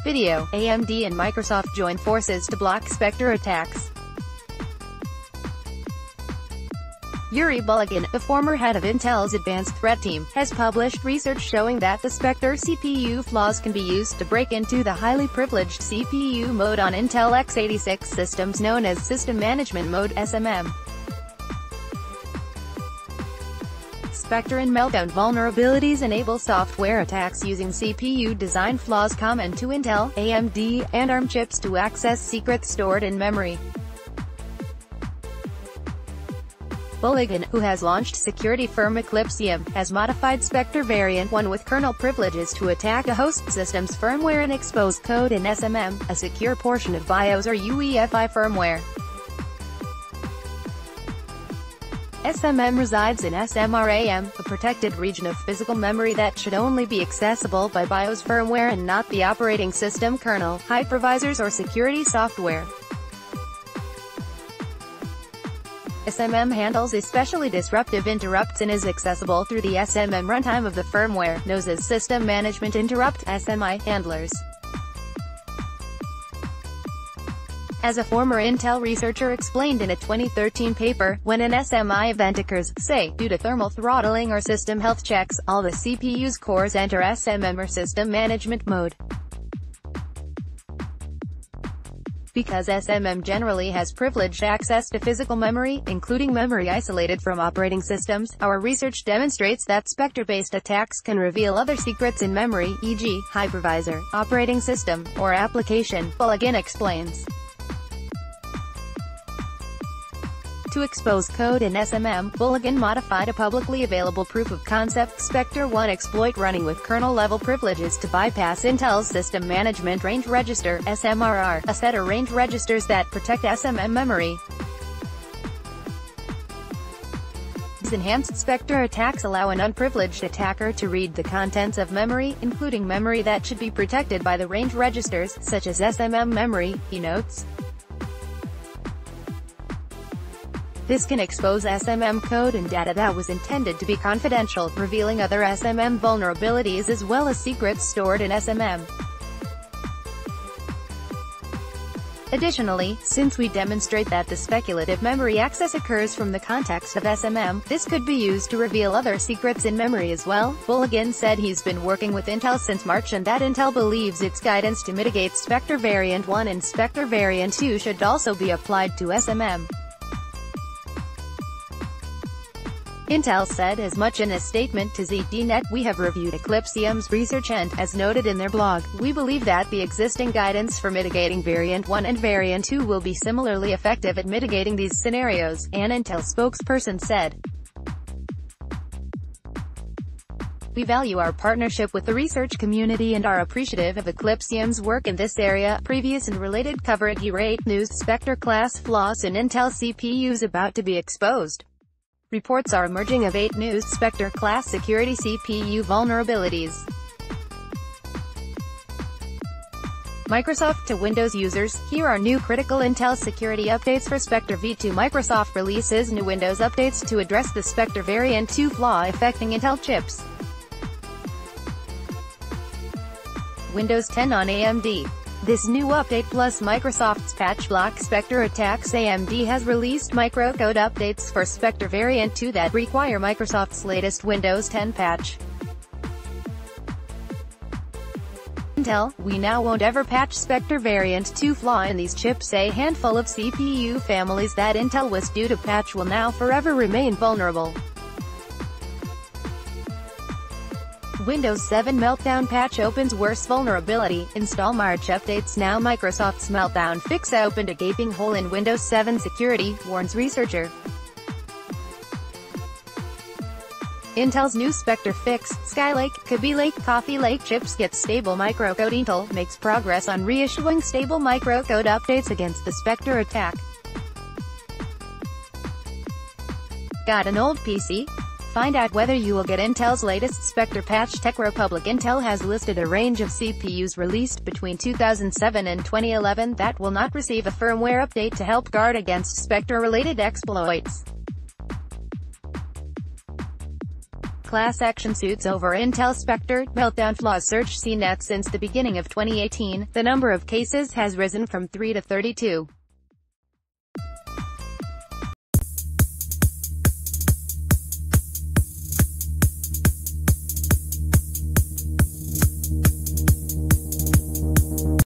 Video, AMD and Microsoft join forces to block Spectre attacks. Yuri Bulugin, the former head of Intel's Advanced Threat Team, has published research showing that the Spectre CPU flaws can be used to break into the highly privileged CPU mode on Intel x86 systems known as System Management Mode (SMM). Spectre and Meltdown vulnerabilities enable software attacks using CPU design flaws common to Intel, AMD, and ARM chips to access secrets stored in memory. Bulugin, who has launched security firm Eclypsium, has modified Spectre Variant 1 with kernel privileges to attack a host system's firmware and expose code in SMM, a secure portion of BIOS or UEFI firmware. SMM resides in SMRAM, a protected region of physical memory that should only be accessible by BIOS firmware and not the operating system kernel, hypervisors or security software. SMM handles especially disruptive interrupts and is accessible through the SMM runtime of the firmware, known as System Management Interrupt (SMI) handlers. As a former Intel researcher explained in a 2013 paper, when an SMI event occurs, say, due to thermal throttling or system health checks, all the CPU's cores enter SMM or System Management Mode. Because SMM generally has privileged access to physical memory, including memory isolated from operating systems, our research demonstrates that Spectre-based attacks can reveal other secrets in memory, e.g., hypervisor, operating system, or application, Bulugin explains. To expose code in SMM, Bulugin modified a publicly available proof-of-concept Spectre-1 exploit running with kernel-level privileges to bypass Intel's System Management Range Register (SMRR), a set of range registers that protect SMM memory. These enhanced Spectre attacks allow an unprivileged attacker to read the contents of memory, including memory that should be protected by the range registers, such as SMM memory, he notes. This can expose SMM code and data that was intended to be confidential, revealing other SMM vulnerabilities as well as secrets stored in SMM. Additionally, since we demonstrate that the speculative memory access occurs from the context of SMM, this could be used to reveal other secrets in memory as well. Bulugin said he's been working with Intel since March and that Intel believes its guidance to mitigate Spectre Variant 1 and Spectre Variant 2 should also be applied to SMM. Intel said as much in a statement to ZDNet, "We have reviewed Eclypsium's research and, as noted in their blog, we believe that the existing guidance for mitigating Variant 1 and Variant 2 will be similarly effective at mitigating these scenarios," an Intel spokesperson said. "We value our partnership with the research community and are appreciative of Eclypsium's work in this area." Previous and related coverage. E-Rate News: Spectre class flaws in Intel CPUs about to be exposed. Reports are emerging of 8 News Spectre class security CPU vulnerabilities. Microsoft to Windows users, here are new critical Intel security updates for Spectre v2. Microsoft releases new Windows updates to address the Spectre Variant 2 flaw affecting Intel chips. Windows 10 on AMD. This new update plus Microsoft's patch block Spectre attacks. AMD has released microcode updates for Spectre Variant 2 that require Microsoft's latest Windows 10 patch. Intel, we now won't ever patch Spectre Variant 2 flaw in these chips. A handful of CPU families that Intel was due to patch will now forever remain vulnerable. Windows 7 Meltdown patch opens worst vulnerability. Install March updates now. Microsoft's Meltdown fix opened a gaping hole in Windows 7 security, warns researcher. Intel's new Spectre fix, Skylake, Kaby Lake, Coffee Lake chips get stable microcode. Intel makes progress on reissuing stable microcode updates against the Spectre attack. Got an old PC? Find out whether you will get Intel's latest Spectre patch. TechRepublic. Intel has listed a range of CPUs released between 2007 and 2011 that will not receive a firmware update to help guard against Spectre-related exploits. class action suits over Intel Spectre Meltdown flaws search CNET. Since the beginning of 2018, the number of cases has risen from 3 to 32.